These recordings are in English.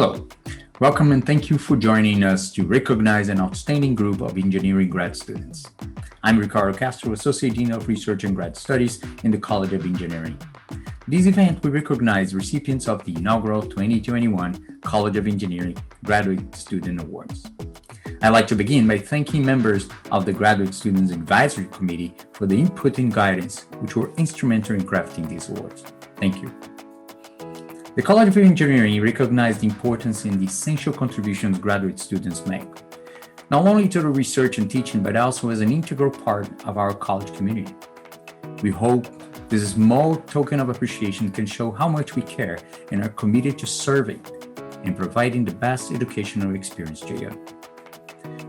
Hello, welcome and thank you for joining us to recognize an outstanding group of engineering grad students. I'm Ricardo Castro, Associate Dean of Research and Grad Studies in the College of Engineering. This event will recognize recipients of the inaugural 2021 College of Engineering Graduate Student Awards. I'd like to begin by thanking members of the Graduate Students Advisory Committee for the input and guidance which were instrumental in crafting these awards. Thank you. The College of Engineering recognized the importance and the essential contributions graduate students make, not only to the research and teaching, but also as an integral part of our college community. We hope this small token of appreciation can show how much we care and are committed to serving and providing the best educational experience to you.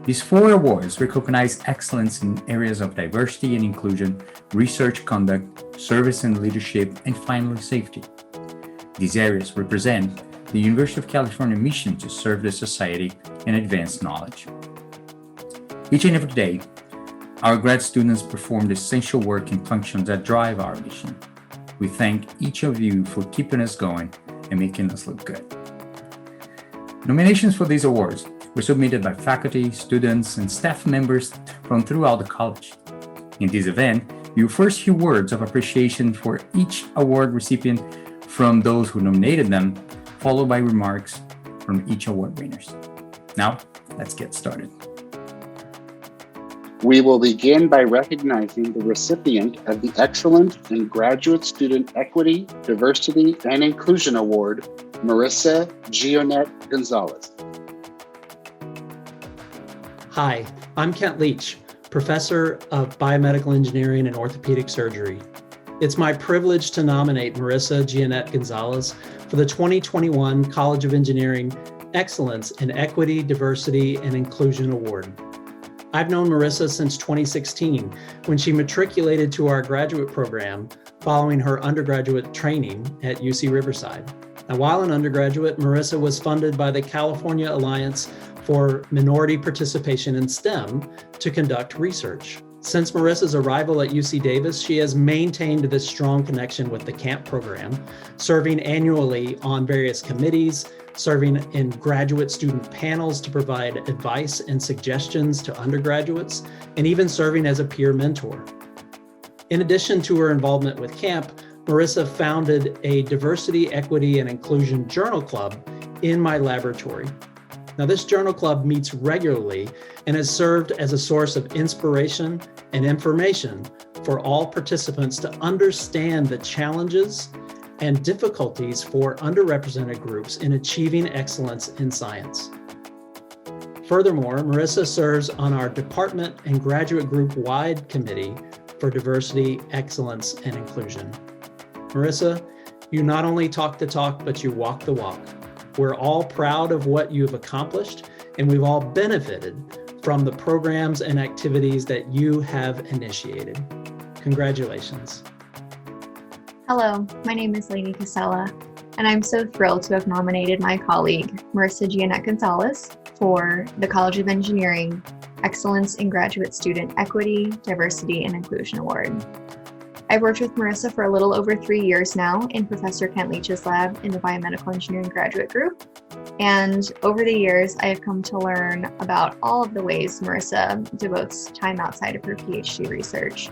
These 4 awards recognize excellence in areas of diversity and inclusion, research conduct, service and leadership, and finally, safety. These areas represent the University of California mission to serve the society and advance knowledge. Each and every day, our grad students perform the essential work and functions that drive our mission. We thank each of you for keeping us going and making us look good. Nominations for these awards were submitted by faculty, students, and staff members from throughout the college. In this event, you will first hear words of appreciation for each award recipient from those who nominated them, followed by remarks from each award winners. Now, let's get started. We will begin by recognizing the recipient of the Excellent in Graduate Student Equity, Diversity, and Inclusion Award, Marissa Gionet-Gonzales. Hi, I'm Kent Leach, Professor of Biomedical Engineering and Orthopedic Surgery. It's my privilege to nominate Marissa Gionet-Gonzales for the 2021 College of Engineering Excellence in Equity, Diversity, and Inclusion Award. I've known Marissa since 2016 when she matriculated to our graduate program following her undergraduate training at UC Riverside. Now, while an undergraduate, Marissa was funded by the California Alliance for Minority Participation in STEM to conduct research. Since Marissa's arrival at UC Davis, she has maintained this strong connection with the CAMP program, serving annually on various committees, serving in graduate student panels to provide advice and suggestions to undergraduates, and even serving as a peer mentor. In addition to her involvement with CAMP, Marissa founded a Diversity, Equity, and Inclusion Journal Club in my laboratory. Now, this journal club meets regularly and has served as a source of inspiration and information for all participants to understand the challenges and difficulties for underrepresented groups in achieving excellence in science. Furthermore, Marissa serves on our department and graduate group-wide committee for diversity, excellence, and inclusion. Marissa, you not only talk the talk, but you walk the walk. We're all proud of what you've accomplished, and we've all benefited from the programs and activities that you have initiated. Congratulations. Hello, my name is Lady Casella, and I'm so thrilled to have nominated my colleague, Marissa Gionet-Gonzales, for the College of Engineering Excellence in Graduate Student Equity, Diversity, and Inclusion Award. I've worked with Marissa for a little over 3 years now in Professor Kent Leach's lab in the Biomedical Engineering Graduate Group. And over the years, I have come to learn about all of the ways Marissa devotes time outside of her Ph.D. research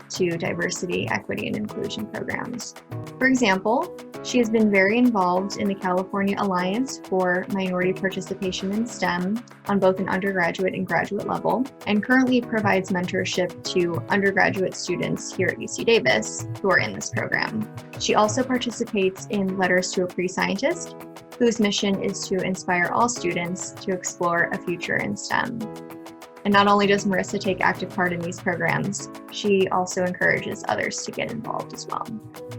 to diversity, equity, and inclusion programs. For example, she has been very involved in the California Alliance for Minority Participation in STEM on both an undergraduate and graduate level, and currently provides mentorship to undergraduate students here at UC Davis who are in this program. She also participates in Letters to a Pre-Scientist, whose mission is to inspire all students to explore a future in STEM. And not only does Marissa take active part in these programs, she also encourages others to get involved as well.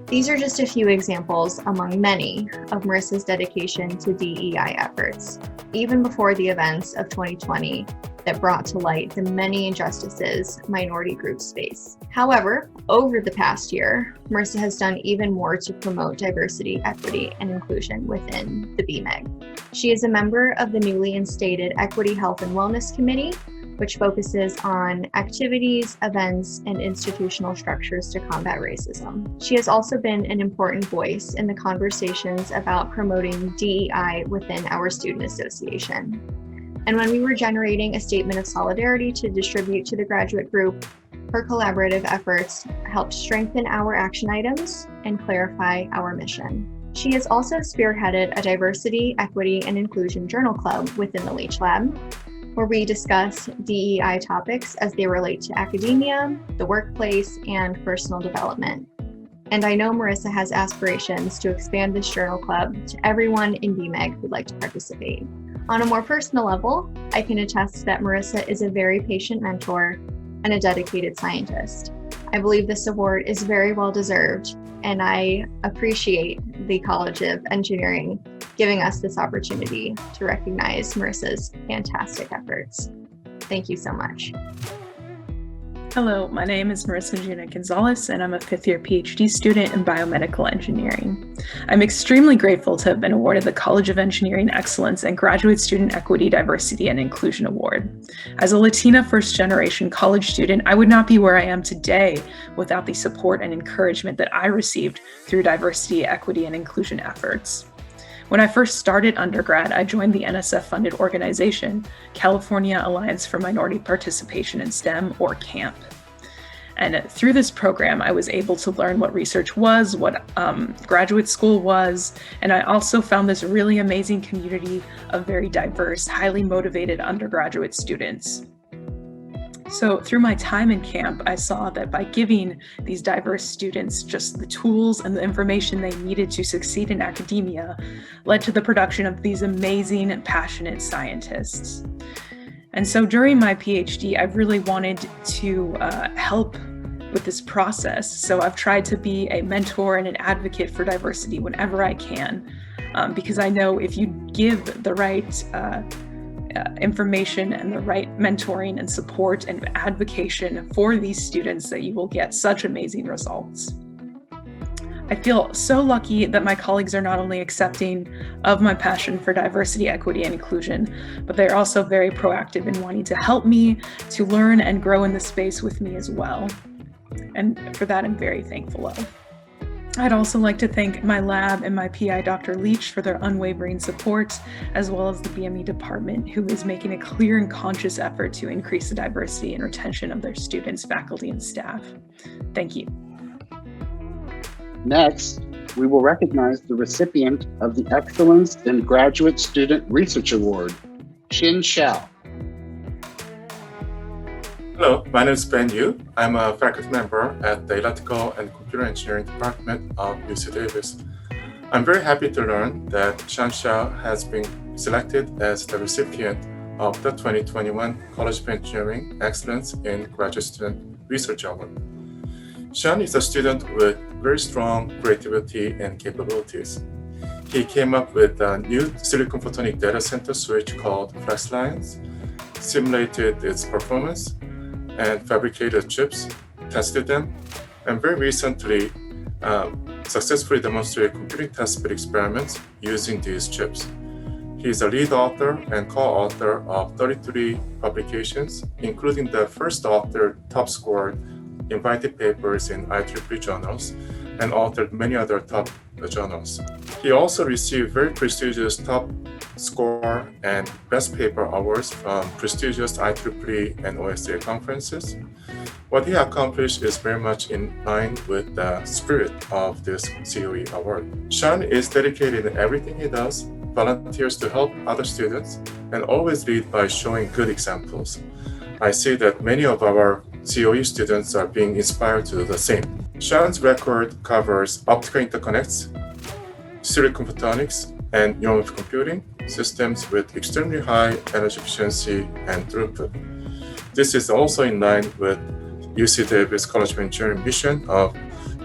These are just a few examples among many of Marissa's dedication to DEI efforts, even before the events of 2020 that brought to light the many injustices minority groups face. However, over the past year, Marissa has done even more to promote diversity, equity, and inclusion within the BMEG. She is a member of the newly instated Equity, Health, and Wellness Committee, which focuses on activities, events, and institutional structures to combat racism. She has also been an important voice in the conversations about promoting DEI within our student association. And when we were generating a statement of solidarity to distribute to the graduate group, her collaborative efforts helped strengthen our action items and clarify our mission. She has also spearheaded a diversity, equity, and inclusion journal club within the Leach Lab, where we discuss DEI topics as they relate to academia, the workplace, and personal development. And I know Marissa has aspirations to expand this journal club to everyone in BMEG who'd like to participate. On a more personal level, I can attest that Marissa is a very patient mentor and a dedicated scientist. I believe this award is very well deserved, and I appreciate the College of Engineering giving us this opportunity to recognize Marissa's fantastic efforts. Thank you so much. Hello, my name is Marissa Gionet-Gonzales, and I'm a fifth-year Ph.D. student in biomedical engineering. I'm extremely grateful to have been awarded the College of Engineering Excellence and Graduate Student Equity, Diversity, and Inclusion Award. As a Latina first-generation college student, I would not be where I am today without the support and encouragement that I received through diversity, equity, and inclusion efforts. When I first started undergrad, I joined the NSF-funded organization, California Alliance for Minority Participation in STEM, or CAMP. And through this program, I was able to learn what research was, what graduate school was, and I also found this really amazing community of very diverse, highly motivated undergraduate students. So through my time in camp, I saw that by giving these diverse students just the tools and the information they needed to succeed in academia led to the production of these amazing and passionate scientists. And so during my PhD, I really wanted to help with this process. So I've tried to be a mentor and an advocate for diversity whenever I can, because I know if you give the right information and the right mentoring and support and advocation for these students, that you will get such amazing results. I feel so lucky that my colleagues are not only accepting of my passion for diversity, equity, and inclusion, but they're also very proactive in wanting to help me to learn and grow in the space with me as well. And for that, I'm very thankful of. I'd also like to thank my lab and my PI, Dr. Leach, for their unwavering support, as well as the BME department, who is making a clear and conscious effort to increase the diversity and retention of their students, faculty, and staff. Thank you. Next, we will recognize the recipient of the Excellence in Graduate Student Research Award, Xin Xiao. Hello, my name is Ben Yu. I'm a faculty member at the Electrical and Computer Engineering Department of UC Davis. I'm very happy to learn that Xin Xiao has been selected as the recipient of the 2021 College of Engineering Excellence in Graduate Student Research Award. Xian is a student with very strong creativity and capabilities. He came up with a new silicon photonic data center switch called FlexLines, simulated its performance, and fabricated chips, tested them, and very recently successfully demonstrated computing test bed experiments using these chips. He is a lead author and co-author of 33 publications, including the first author top scored invited papers in IEEE journals, and authored many other top journals. He also received very prestigious top score and best paper awards from prestigious IEEE and OSA conferences. What he accomplished is very much in line with the spirit of this COE award. Sean is dedicated in everything he does, volunteers to help other students, and always lead by showing good examples. I see that many of our COE students are being inspired to do the same. Sean's record covers optical interconnects, silicon photonics, and neural computing systems with extremely high energy efficiency and throughput. This is also in line with UC Davis College of Engineering mission of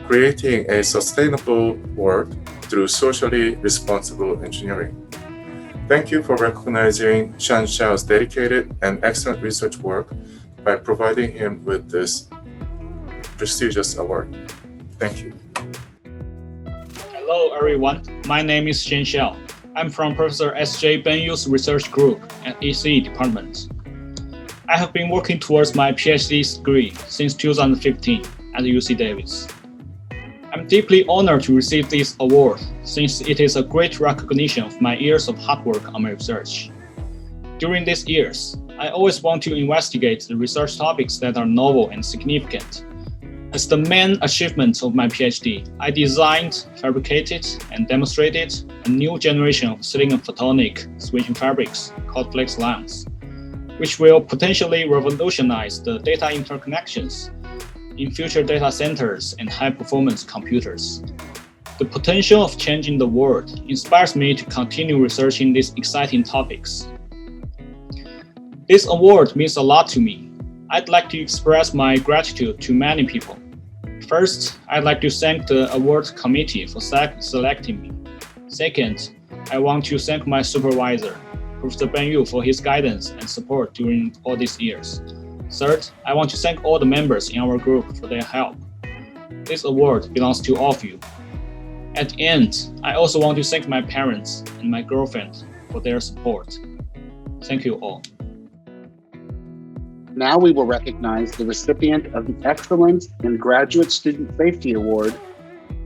creating a sustainable world through socially responsible engineering. Thank you for recognizing Xian Xiao's dedicated and excellent research work by providing him with this prestigious award. Thank you. Hello, everyone. My name is Xin Xiao. I'm from Professor S.J. Ben Yu's research group at ECE department. I have been working towards my Ph.D. degree since 2015 at UC Davis. I'm deeply honored to receive this award since it is a great recognition of my years of hard work on my research. During these years, I always want to investigate the research topics that are novel and significant. As the main achievement of my PhD, I designed, fabricated, and demonstrated a new generation of silicon photonic switching fabrics called flex lines, which will potentially revolutionize the data interconnections in future data centers and high-performance computers. The potential of changing the world inspires me to continue researching these exciting topics. This award means a lot to me. I'd like to express my gratitude to many people. First, I'd like to thank the award committee for selecting me. Second, I want to thank my supervisor, Professor Ben Yu, for his guidance and support during all these years. Third, I want to thank all the members in our group for their help. This award belongs to all of you. At the end, I also want to thank my parents and my girlfriend for their support. Thank you all. Now we will recognize the recipient of the Excellence in Graduate Student Safety Award,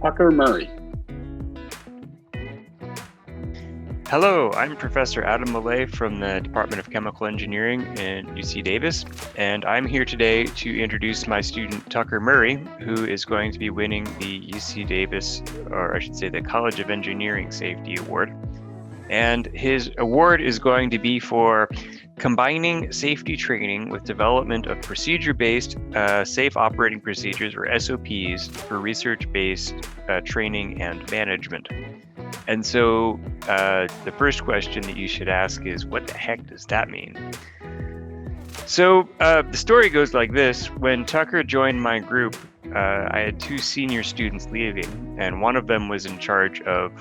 Tucker Murray. Hello, I'm Professor Adam Moule from the Department of Chemical Engineering in UC Davis, and I'm here today to introduce my student Tucker Murray, who is going to be winning the UC Davis, or I should say the College of Engineering Safety Award. And his award is going to be for combining safety training with development of procedure-based safe operating procedures, or SOPs, for research-based training and management. And so the first question that you should ask is, what the heck does that mean? So the story goes like this. When Tucker joined my group, I had two senior students leaving, and one of them was in charge of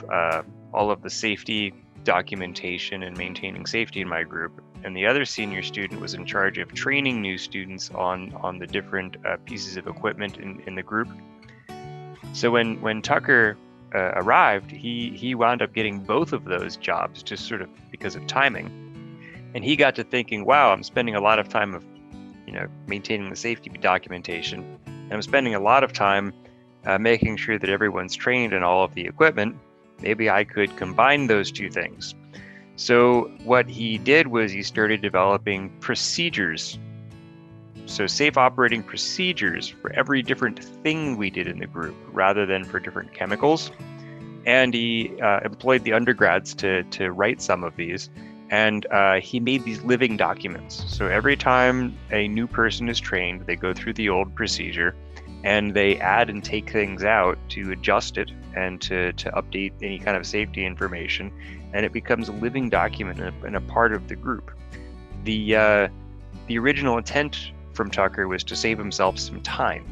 all of the safety documentation and maintaining safety in my group. And the other senior student was in charge of training new students on the different pieces of equipment in the group. So when Tucker arrived, he wound up getting both of those jobs just sort of because of timing. And he got to thinking, wow, I'm spending a lot of time maintaining the safety documentation, and I'm spending a lot of time making sure that everyone's trained in all of the equipment. Maybe I could combine those two things. So what he did was he started developing procedures. So safe operating procedures for every different thing we did in the group, rather than for different chemicals. And he employed the undergrads to write some of these. And he made these living documents. So every time a new person is trained, they go through the old procedure and they add and take things out to adjust it and to update any kind of safety information. And it becomes a living document and a part of the group. The original intent from Tucker was to save himself some time.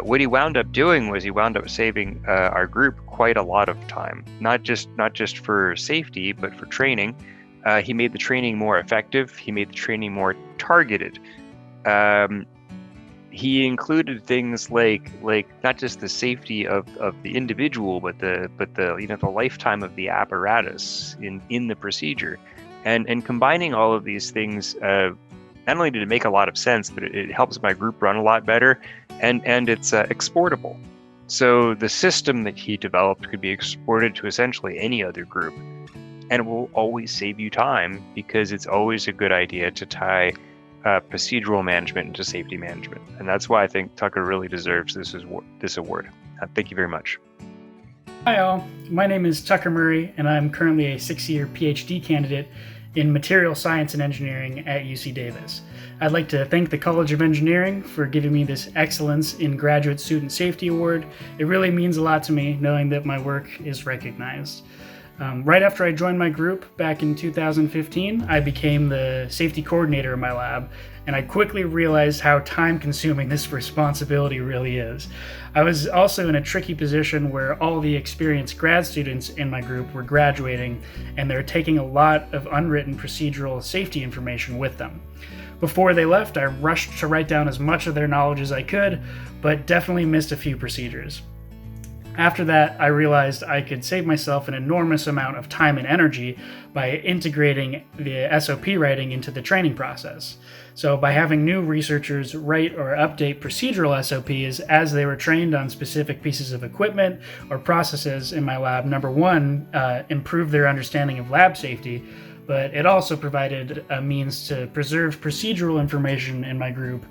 What he wound up doing was he wound up saving our group quite a lot of time, not just for safety, but for training. He made the training more effective. He made the training more targeted. He included things like not just the safety of the individual, but the lifetime of the apparatus in the procedure, and combining all of these things. Not only did it make a lot of sense, but it helps my group run a lot better, and it's exportable. So the system that he developed could be exported to essentially any other group, and it will always save you time, because it's always a good idea to tie procedural management into safety management. And that's why I think Tucker really deserves this award. Thank you very much. Hi all, my name is Tucker Murray, and I'm currently a 6-year PhD candidate in Material Science and Engineering at UC Davis. I'd like to thank the College of Engineering for giving me this Excellence in Graduate Student Safety Award. It really means a lot to me knowing that my work is recognized. Right after I joined my group back in 2015, I became the safety coordinator in my lab, and I quickly realized how time-consuming this responsibility really is. I was also in a tricky position where all the experienced grad students in my group were graduating, and they're taking a lot of unwritten procedural safety information with them. Before they left, I rushed to write down as much of their knowledge as I could, but definitely missed a few procedures. After that, I realized I could save myself an enormous amount of time and energy by integrating the SOP writing into the training process. So by having new researchers write or update procedural SOPs as they were trained on specific pieces of equipment or processes in my lab, number one, improved their understanding of lab safety, but it also provided a means to preserve procedural information in my group.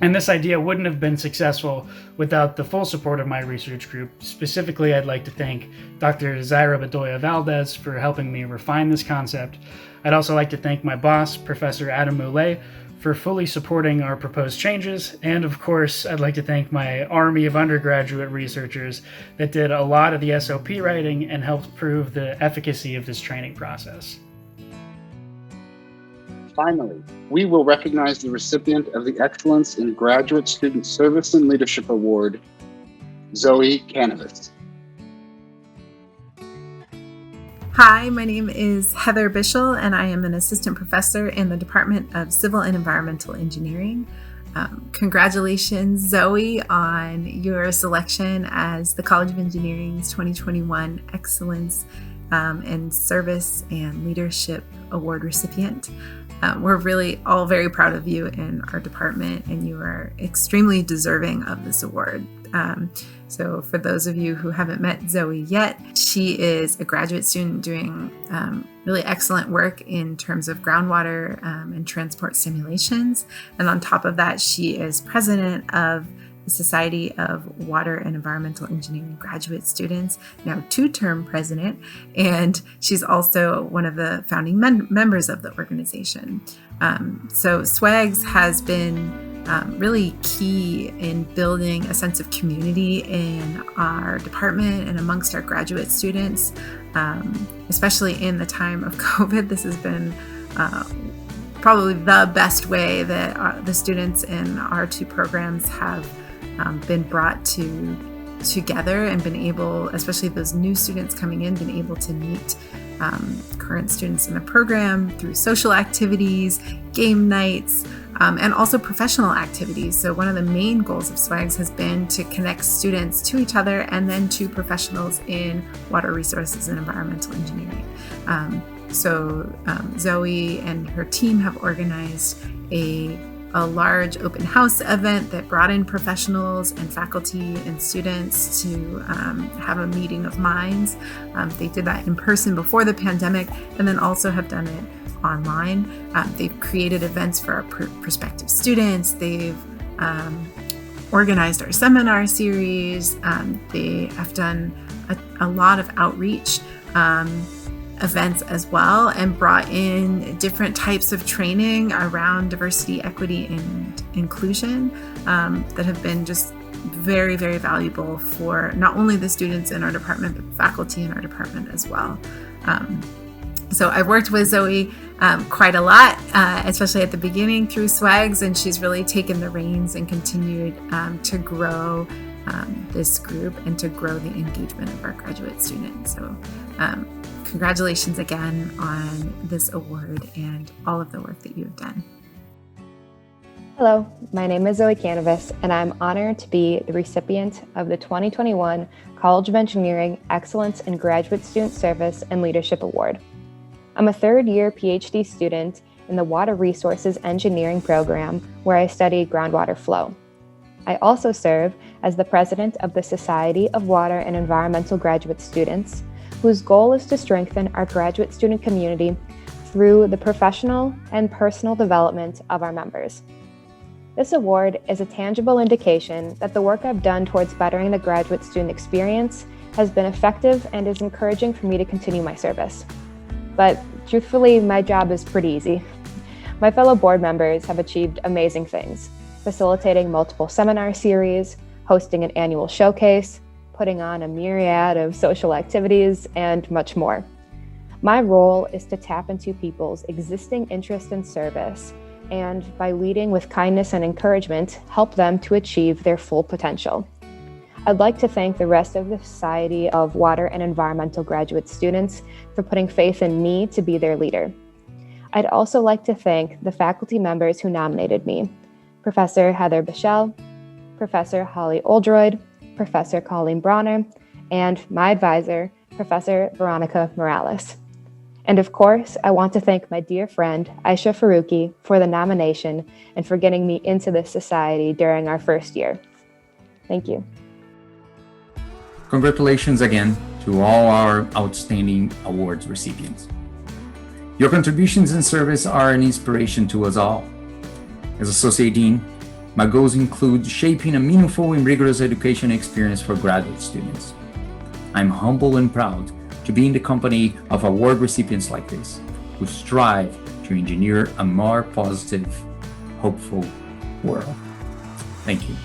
And this idea wouldn't have been successful without the full support of my research group. Specifically, I'd like to thank Dr. Zaira Bedoya Valdez for helping me refine this concept. I'd also like to thank my boss, Professor Adam Moule, for fully supporting our proposed changes. And of course, I'd like to thank my army of undergraduate researchers that did a lot of the SOP writing and helped prove the efficacy of this training process. Finally, we will recognize the recipient of the Excellence in Graduate Student Service and Leadership Award, Zoe Canavas. Hi, my name is Heather Bischel, and I am an assistant professor in the Department of Civil and Environmental Engineering. Congratulations, Zoe, on your selection as the College of Engineering's 2021 Excellence in Service and Leadership Award recipient. We're really all very proud of you in our department, and you are extremely deserving of this award. So for those of you who haven't met Zoe yet, she is a graduate student doing really excellent work in terms of groundwater and transport simulations. And on top of that, she is president of the Society of Water and Environmental Engineering Graduate Students, now two-term president, and she's also one of the founding members of the organization. So SWAGS has been really key in building a sense of community in our department and amongst our graduate students, especially in the time of COVID. This has been probably the best way that the students in our two programs have been brought together and been able, especially those new students coming in, been able to meet current students in the program through social activities, game nights, and also professional activities. So one of the main goals of SWAGS has been to connect students to each other and then to professionals in water resources and environmental engineering. So Zoe and her team have organized a large open house event that brought in professionals and faculty and students to have a meeting of minds. They did that in person before the pandemic, and then also have done it online. They've created events for our prospective students. They've organized our seminar series. They have done a lot of outreach events as well, and brought in different types of training around diversity, equity, and inclusion that have been just very, very valuable for not only the students in our department, but faculty in our department as well. So I've worked with Zoe quite a lot, especially at the beginning through SWAGS, and she's really taken the reins and continued to grow this group and to grow the engagement of our graduate students. So congratulations again on this award and all of the work that you have done. Hello, my name is Zoe Canavas, and I'm honored to be the recipient of the 2021 College of Engineering Excellence in Graduate Student Service and Leadership Award. I'm a third-year Ph.D. student in the Water Resources Engineering program, where I study groundwater flow. I also serve as the president of the Society of Water and Environmental Graduate Students, whose goal is to strengthen our graduate student community through the professional and personal development of our members. This award is a tangible indication that the work I've done towards bettering the graduate student experience has been effective and is encouraging for me to continue my service. But truthfully, my job is pretty easy. My fellow board members have achieved amazing things, facilitating multiple seminar series, hosting an annual showcase, putting on a myriad of social activities, and much more. My role is to tap into people's existing interest in service, and by leading with kindness and encouragement, help them to achieve their full potential. I'd like to thank the rest of the Society of Water and Environmental Graduate Students for putting faith in me to be their leader. I'd also like to thank the faculty members who nominated me, Professor Heather Bischel, Professor Holly Oldroyd, Professor Colleen Bronner, and my advisor, Professor Veronica Morales. And of course, I want to thank my dear friend, Aisha Faruqi, for the nomination and for getting me into this society during our first year. Thank you. Congratulations again to all our outstanding awards recipients. Your contributions and service are an inspiration to us all. As Associate Dean, my goals include shaping a meaningful and rigorous education experience for graduate students. I'm humble and proud to be in the company of award recipients like this, who strive to engineer a more positive, hopeful world. Thank you.